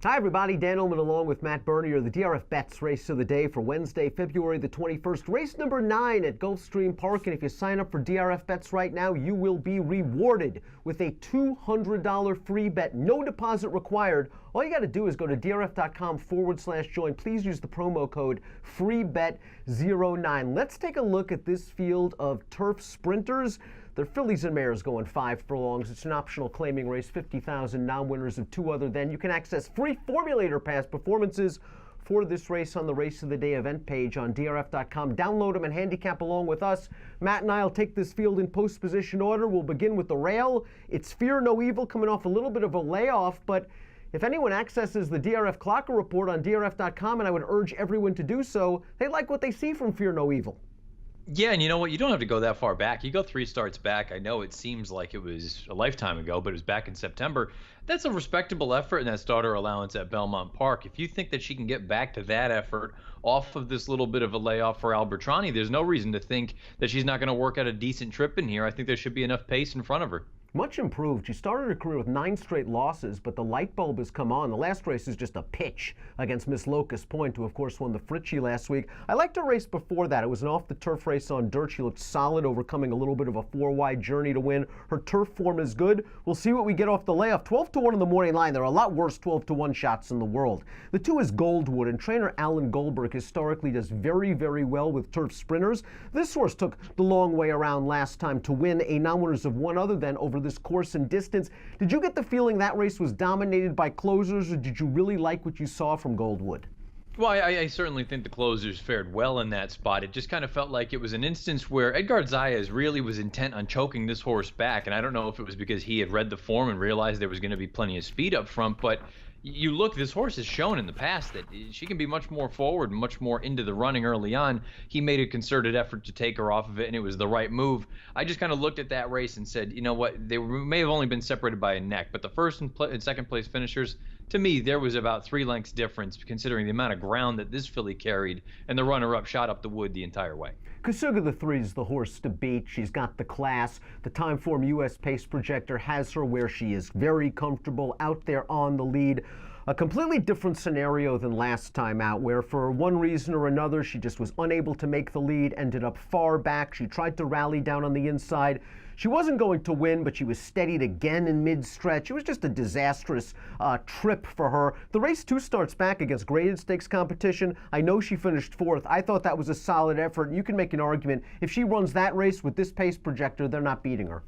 Hi everybody, Dan Illman along with Matt Bernier, the DRF Bets race of the day for Wednesday, February the 21st. Race number 9 at Gulfstream Park, and if you sign up for DRF Bets right now, you will be rewarded with a $200 free bet, no deposit required. All you got to do is go to drf.com/join. Please use the promo code FREEBET09. Let's take a look at this field of turf sprinters. They're fillies and mares going 5 furlongs. It's an optional claiming race, 50,000 non-winners of 2 other than. You can access free formulator pass performances for this race on the Race of the Day event page on drf.com. Download them and handicap along with us. Matt and I will take this field in post position order. We'll begin with the rail. It's Fear No Evil coming off a little bit of a layoff, but if anyone accesses the DRF Clocker report on drf.com, and I would urge everyone to do so, they like what they see from Fear No Evil. Yeah, and you know what? You don't have to go that far back. You go 3 starts back. I know it seems like it was a lifetime ago, but it was back in September. That's a respectable effort in that starter allowance at Belmont Park. If you think that she can get back to that effort off of this little bit of a layoff for Albertrani, there's no reason to think that she's not going to work out a decent trip in here. I think there should be enough pace in front of her. Much improved. She started her career with 9 straight losses, but the light bulb has come on. The last race is just a pitch against Miss Locust Point, who of course won the Fritchie last week. I liked her race before that. It was an off-the-turf race on dirt. She looked solid, overcoming a little bit of a 4-wide journey to win. Her turf form is good. We'll see what we get off the layoff. 12-1 in the morning line. There are a lot worse 12-1 shots in the world. The 2 is Goldwood, and trainer Alan Goldberg historically does very, very well with turf sprinters. This horse took the long way around last time to win a non-winners of 1 other than over this course and distance. Did you get the feeling that race was dominated by closers, or did you really like what you saw from Goldwood? Well, I certainly think the closers fared well in that spot. It just kind of felt like it was an instance where Edgar Zayas really was intent on choking this horse back, and I don't know if it was because he had read the form and realized there was going to be plenty of speed up front, but you look, this horse has shown in the past that she can be much more forward, much more into the running early on. He made a concerted effort to take her off of it, and it was the right move. I just kind of looked at that race and said, you know what, they may have only been separated by a neck, but the first and second place finishers, to me, there was about 3 lengths difference considering the amount of ground that this filly carried, and the runner-up shot up the wood the entire way. Kasuga the 3 is the horse to beat. She's got the class. The Timeform US Pace Projector has her where she is very comfortable out there on the lead. A completely different scenario than last time out, where for one reason or another she just was unable to make the lead, ended up far back. She tried to rally down on the inside. She wasn't going to win, but she was steadied again in mid-stretch. It was just a disastrous trip for her. The race 2 starts back against graded stakes competition. I know she finished 4th. I thought that was a solid effort. You can make an argument. If she runs that race with this pace projector, they're not beating her.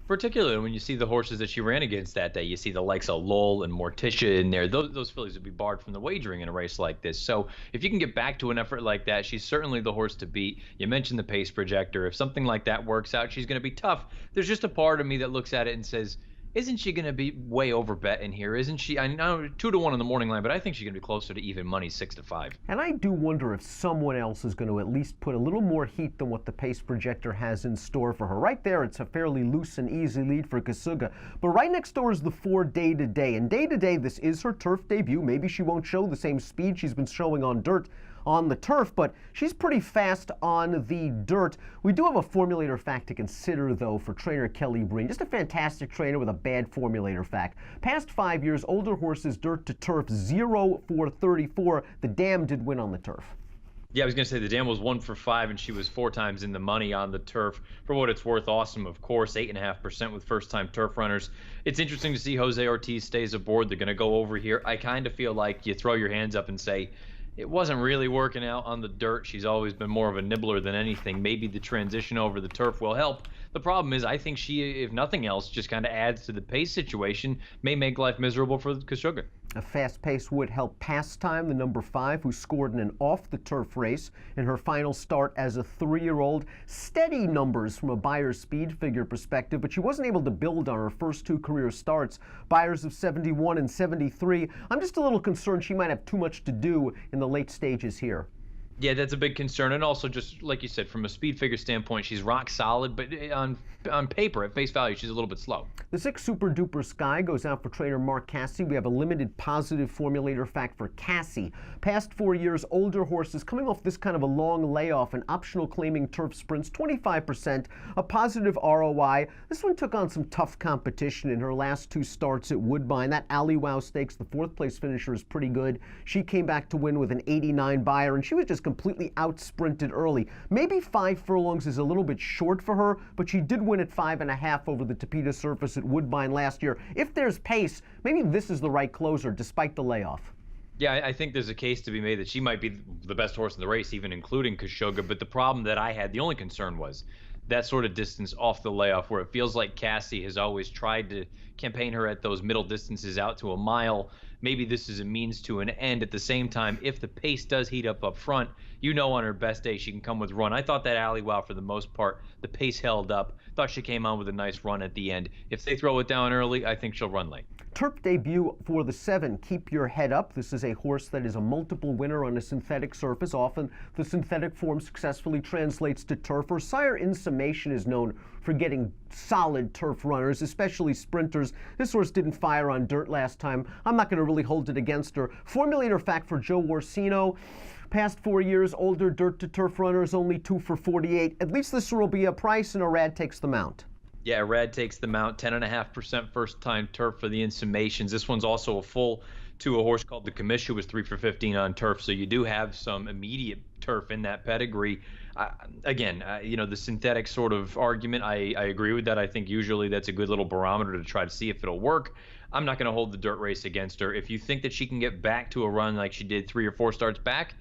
Particularly when you see the horses that she ran against that day. You see the likes of Lowell and Morticia in there. Those fillies would be barred from the wagering in a race like this. So if you can get back to an effort like that, she's certainly the horse to beat. You mentioned the pace projector. If something like that works out, she's going to be tough. There's just a part of me that looks at it and says, isn't she going to be way over bet in here? Isn't she? I know 2-1 in the morning line, but I think she's going to be closer to even money, 6-5. And I do wonder if someone else is going to at least put a little more heat than what the pace projector has in store for her. Right there, it's a fairly loose and easy lead for Kasuga. But right next door is the 4 Day to Day. And Day to Day, this is her turf debut. Maybe she won't show the same speed she's been showing on dirt on the turf, but she's pretty fast on the dirt. We do have a formulator fact to consider, though, for trainer Kelly Breen. Just a fantastic trainer with a bad formulator fact. Past 5 years, older horses dirt to turf 0 for 34. The Dam did win on the turf. Yeah, I was going to say the Dam was 1 for 5, and she was 4 times in the money on the turf. For what it's worth, awesome, of course, 8.5% with first-time turf runners. It's interesting to see Jose Ortiz stays aboard. They're going to go over here. I kind of feel like you throw your hands up and say, it wasn't really working out on the dirt. She's always been more of a nibbler than anything. Maybe the transition over the turf will help. The problem is, I think she, if nothing else, just kind of adds to the pace situation, may make life miserable for Kasuga. A fast pace would help Pastime, the number 5, who scored in an off-the-turf race in her final start as a 3-year-old. Steady numbers from a Beyers speed figure perspective, but she wasn't able to build on her first 2 career starts. Beyers of 71 and 73. I'm just a little concerned she might have too much to do in the late stages here. Yeah, that's a big concern, and also just like you said, from a speed figure standpoint, she's rock solid, but on paper, at face value, she's a little bit slow. The 6 Super Duper Sky goes out for trainer Mark Cassie. We have a limited positive formulator fact for Cassie. Past 4 years, older horses coming off this kind of a long layoff and optional claiming turf sprints, 25%, a positive ROI. This one took on some tough competition in her last 2 starts at Woodbine. That Alley Wow Stakes, the 4th place finisher, is pretty good. She came back to win with an 89 buyer, and she was just completely out-sprinted early. Maybe 5 furlongs is a little bit short for her, but she did win at 5.5 over the Tapeta surface at Woodbine last year. If there's pace, maybe this is the right closer despite the layoff. Yeah, I think there's a case to be made that she might be the best horse in the race, even including Khashoggi. But the problem that I had, the only concern was that sort of distance off the layoff, where it feels like Cassie has always tried to campaign her at those middle distances out to a mile. Maybe this is a means to an end. At the same time, if the pace does heat up front, you know on her best day she can come with run. I thought that Alley Wow, for the most part, the pace held up. Thought she came on with a nice run at the end. If they throw it down early, I think she'll run late. Turf debut for the 7, Keep Your Head Up. This is a horse that is a multiple winner on a synthetic surface. Often the synthetic form successfully translates to turf. Her sire, In Summation, is known for getting solid turf runners, especially sprinters. This horse didn't fire on dirt last time. I'm not going to really hold it against her. Formulator fact for Joe Orsino. Past 4 years, older dirt to turf runners, only 2 for 48. At least this will be a price, and a Rad takes the mount. Yeah, Rad takes the mount, 10.5% first-time turf for the In Summations. This one's also a full to a horse called the Commish, who was 3 for 15 on turf. So you do have some immediate turf in that pedigree. Again, the synthetic sort of argument, I agree with that. I think usually that's a good little barometer to try to see if it'll work. I'm not going to hold the dirt race against her. If you think that she can get back to a run like she did 3 or 4 starts back,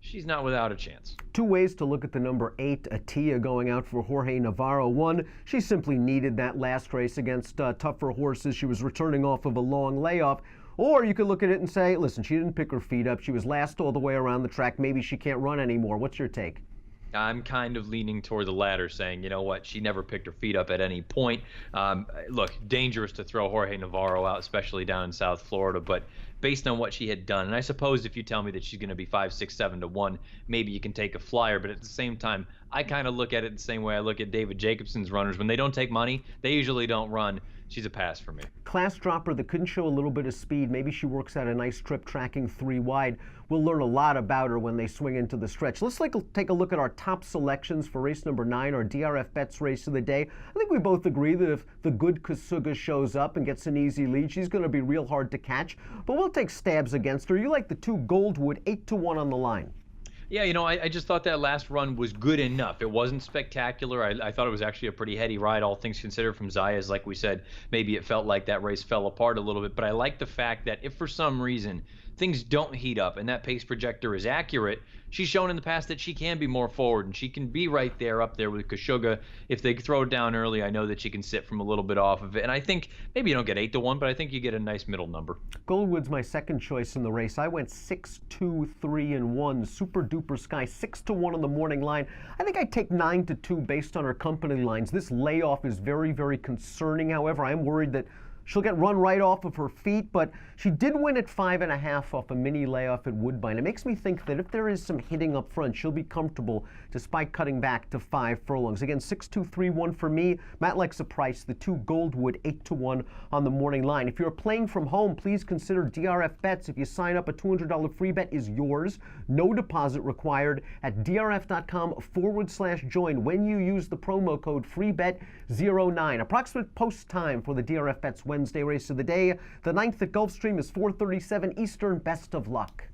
she's not without a chance. 2 ways to look at the number 8, Atia, going out for Jorge Navarro. 1, she simply needed that last race against tougher horses. She was returning off of a long layoff. Or you could look at it and say, listen, she didn't pick her feet up. She was last all the way around the track. Maybe she can't run anymore. What's your take? I'm kind of leaning toward the latter, saying, you know what, she never picked her feet up at any point. Look, dangerous to throw Jorge Navarro out, especially down in South Florida, but based on what she had done, and I suppose if you tell me that she's going to be 5, 6, 7 to 1, maybe you can take a flyer, but at the same time, I kind of look at it the same way I look at David Jacobson's runners. When they don't take money, they usually don't run. She's a pass for me. Class dropper that couldn't show a little bit of speed. Maybe she works out a nice trip tracking 3 wide. We'll learn a lot about her when they swing into the stretch. Let's take a look at our top selections for race number 9, our DRF Bets race of the day. I think we both agree that if the good Kasuga shows up and gets an easy lead, she's going to be real hard to catch. But we'll take stabs against her. You like the 2 Goldwood, 8 to 1 on the line. Yeah, I just thought that last run was good enough. It wasn't spectacular. I thought it was actually a pretty heady ride, all things considered, from Zayas. Like we said, maybe it felt like that race fell apart a little bit. But I like the fact that if for some reason things don't heat up and that pace projector is accurate, she's shown in the past that she can be more forward and she can be right there up there with Khashoggi. If they throw it down early, I know that she can sit from a little bit off of it. And I think maybe you don't get 8 to 1, but I think you get a nice middle number. Goldwood's my second choice in the race. I went 6, 2, 3, and 1. Super Duper Sky, 6 to 1 on the morning line. I think I'd take 9 to 2 based on her company lines. This layoff is very, very concerning. However, I'm worried that she'll get run right off of her feet, but she did win at 5.5 off a mini layoff at Woodbine. It makes me think that if there is some hitting up front, she'll be comfortable despite cutting back to 5 furlongs. Again, 6, 2, 3, 1 for me. Matt likes the price, the 2 Goldwood, 8 to 1 on the morning line. If you're playing from home, please consider DRF Bets. If you sign up, a $200 free bet is yours. No deposit required at drf.com/join when you use the promo code FREEBET09. Approximate post time for the DRF Bets Wednesday race of the day. The 9th at Gulfstream is 4:37 Eastern. Best of luck.